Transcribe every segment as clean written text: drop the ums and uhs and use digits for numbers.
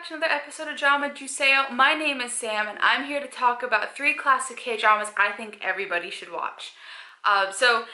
back to another episode of Drama Juseyo. My name is Sam and I'm here to talk about 3 classic K-dramas I think everybody should watch. So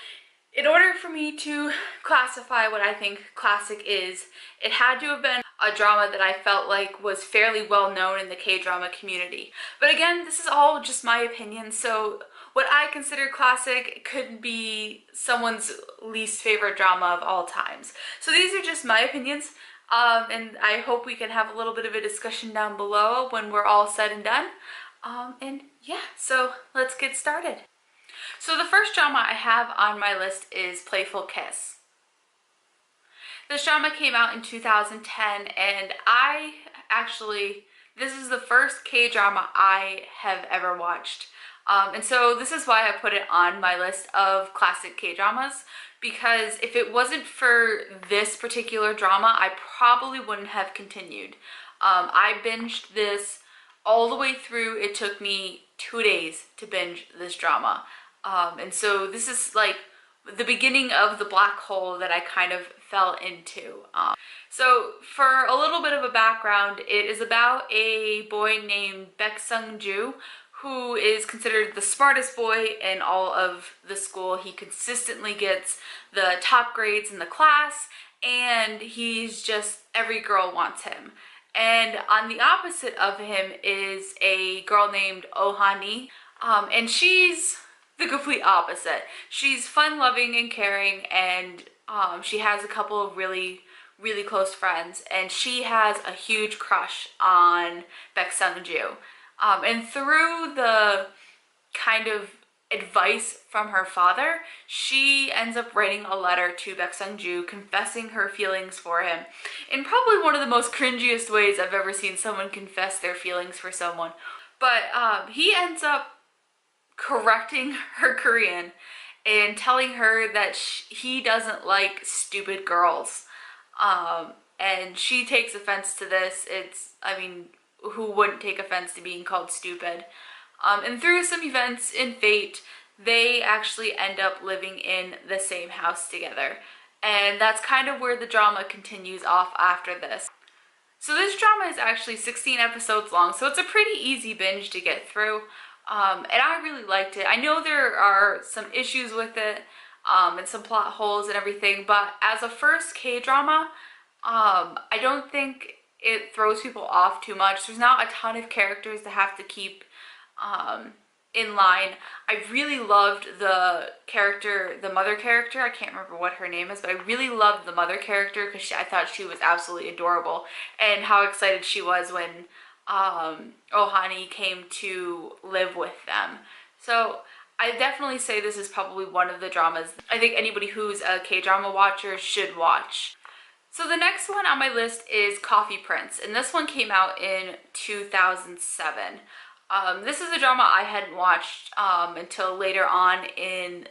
in order for me to classify what I think classic is, it had to have been a drama that I felt like was fairly well known in the K-drama community. But again, this is all just my opinion, so what I consider classic could be someone's least favorite drama of all times. So these are just my opinions. And I hope we can have a little bit of a discussion down below when we're all said and done. And yeah, so let's get started. So the first drama I have on my list is Playful Kiss. This drama came out in 2010 and this is the first K-drama I have ever watched. And so this is why I put it on my list of classic K-dramas, because if it wasn't for this particular drama, I probably wouldn't have continued. I binged this all the way through. It took me 2 days to binge this drama. And so this is like the beginning of the black hole that I kind of fell into. So for a little bit of a background, it is about a boy named Baek-sung-ju, who is considered the smartest boy in all of the school. He consistently gets the top grades in the class, and he's just, every girl wants him. And on the opposite of him is a girl named Oh-hani, and she's the complete opposite. She's fun-loving and caring, and she has a couple of really close friends, and she has a huge crush on Baek-sung-ju. And through the kind of advice from her father, she ends up writing a letter to Baek-sung-ju confessing her feelings for him in probably one of the most cringiest ways I've ever seen someone confess their feelings for someone. But he ends up correcting her Korean and telling her that he doesn't like stupid girls. And she takes offense to this. Who wouldn't take offense to being called stupid? And through some events in fate, they actually end up living in the same house together. And that's kind of where the drama continues off after this. So this drama is actually 16 episodes long, so it's a pretty easy binge to get through. And I really liked it. I know there are some issues with it, and some plot holes and everything, but as a first K-drama, I don't think it throws people off too much. There's not a ton of characters to have to keep in line. I really loved the mother character. I can't remember what her name is, but I really loved the mother character because I thought she was absolutely adorable, and how excited she was when Oh-hani came to live with them. So I definitely say this is probably one of the dramas I think anybody who's a K-drama watcher should watch. So the next one on my list is Coffee Prince, and this one came out in 2007. This is a drama I hadn't watched until later on in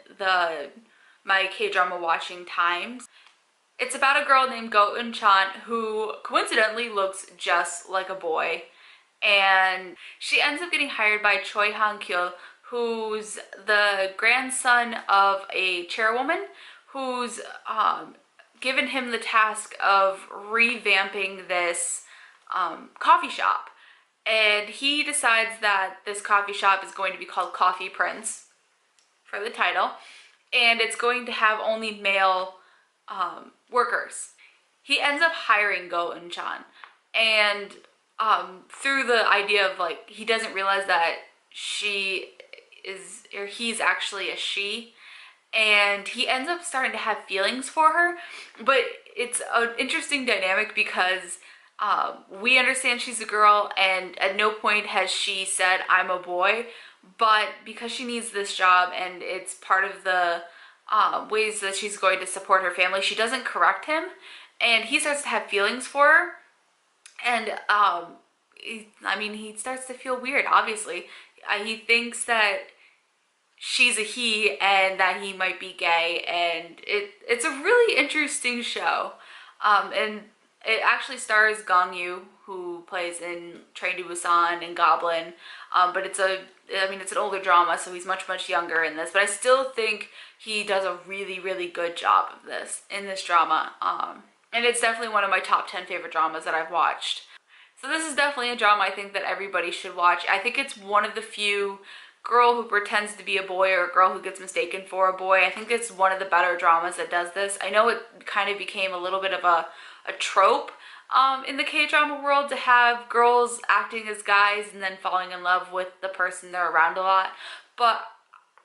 my K-drama watching times. It's about a girl named Go Eun-chan who coincidentally looks just like a boy, and she ends up getting hired by Choi Han-kyul, who's the grandson of a chairwoman who's given him the task of revamping this coffee shop. And he decides that this coffee shop is going to be called Coffee Prince for the title, and it's going to have only male workers. He ends up hiring Go Eun-chan, and through the idea of like, he doesn't realize that he's actually a she, and he ends up starting to have feelings for her. But it's an interesting dynamic because we understand she's a girl, and at no point has she said I'm a boy, but because she needs this job and it's part of the ways that she's going to support her family, she doesn't correct him, and he starts to have feelings for her. And he starts to feel weird, obviously. He thinks that she's a he and that he might be gay, and it's a really interesting show. And it actually stars Gong Yoo, who plays in Train to Busan and Goblin, but it's an older drama, so he's much younger in this, but I still think he does a really good job of this in this drama, and it's definitely one of my top 10 favorite dramas that I've watched. So So this is definitely a drama I think that everybody should watch. I think it's one of the few girl who pretends to be a boy or a girl who gets mistaken for a boy. I think it's one of the better dramas that does this. I know it kind of became a little bit of a trope in the K-drama world to have girls acting as guys and then falling in love with the person they're around a lot. But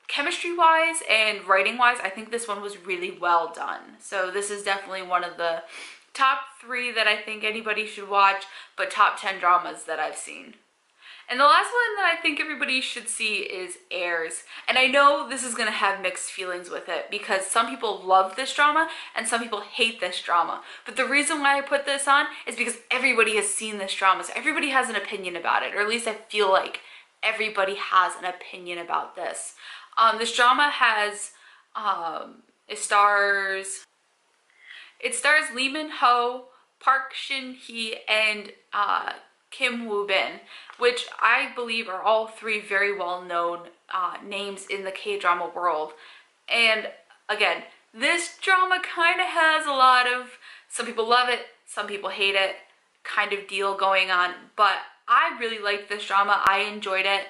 chemistry-wise and writing-wise, I think this one was really well done. So this is definitely one of the top 3 that I think anybody should watch, but top 10 dramas that I've seen. And the last one that I think everybody should see is Heirs. And I know this is going to have mixed feelings with it because some people love this drama and some people hate this drama. But the reason why I put this on is because everybody has seen this drama. So everybody has an opinion about it, or at least I feel like everybody has an opinion about this. This drama has, it stars Lee Min-ho, Park Shin-hye, and Kim Woo-bin, which I believe are all 3 very well-known names in the K-drama world. And again, this drama kind of has a lot of, some people love it, some people hate it, kind of deal going on, but I really liked this drama. I enjoyed it.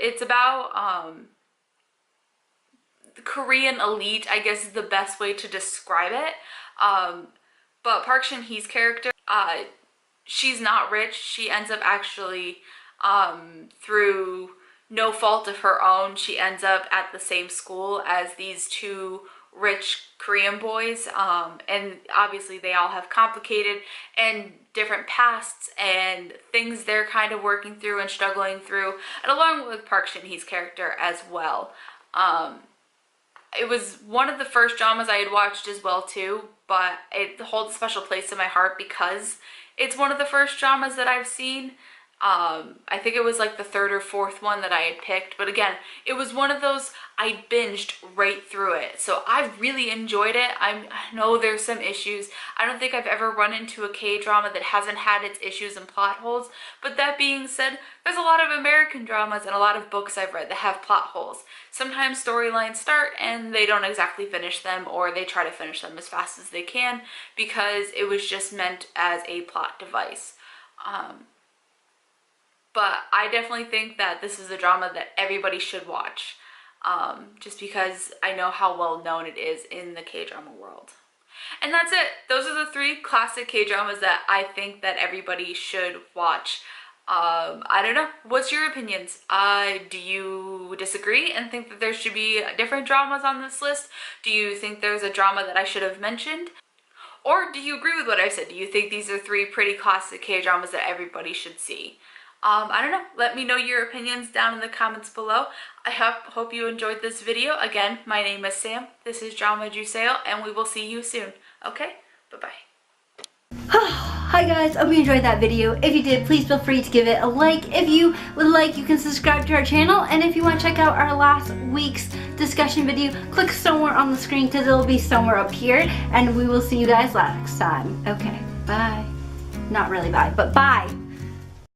It's about the Korean elite, I guess is the best way to describe it. But Park Shin-hye's character, she's not rich. She ends up actually, through no fault of her own, she ends up at the same school as these 2 rich Korean boys. And obviously they all have complicated and different pasts and things they're kind of working through and struggling through, and along with Park Shin-hye's character as well. It was one of the first dramas I had watched as well too, but it holds a special place in my heart because it's one of the first dramas that I've seen. I think it was like the 3rd or 4th one that I had picked, but again, it was one of those I binged right through it. So I really enjoyed it. I know there's some issues. I don't think I've ever run into a K-drama that hasn't had its issues and plot holes, but that being said, there's a lot of American dramas and a lot of books I've read that have plot holes. Sometimes storylines start and they don't exactly finish them, or they try to finish them as fast as they can because it was just meant as a plot device. But I definitely think that this is a drama that everybody should watch, just because I know how well known it is in the K-drama world. And that's it. Those are the 3 classic K-dramas that I think that everybody should watch. I don't know. What's your opinions? Do you disagree and think that there should be different dramas on this list? Do you think there's a drama that I should have mentioned? Or do you agree with what I said? Do you think these are 3 pretty classic K-dramas that everybody should see? I don't know. Let me know your opinions down in the comments below. I hope you enjoyed this video. Again, my name is Sam. This is dramajuseyo, and we will see you soon. Okay? Bye-bye. Hi guys, hope you enjoyed that video. If you did, please feel free to give it a like. If you would like, you can subscribe to our channel. And if you want to check out our last week's discussion video, click somewhere on the screen because it'll be somewhere up here. And we will see you guys next time. Okay, bye. Not really bye, but bye.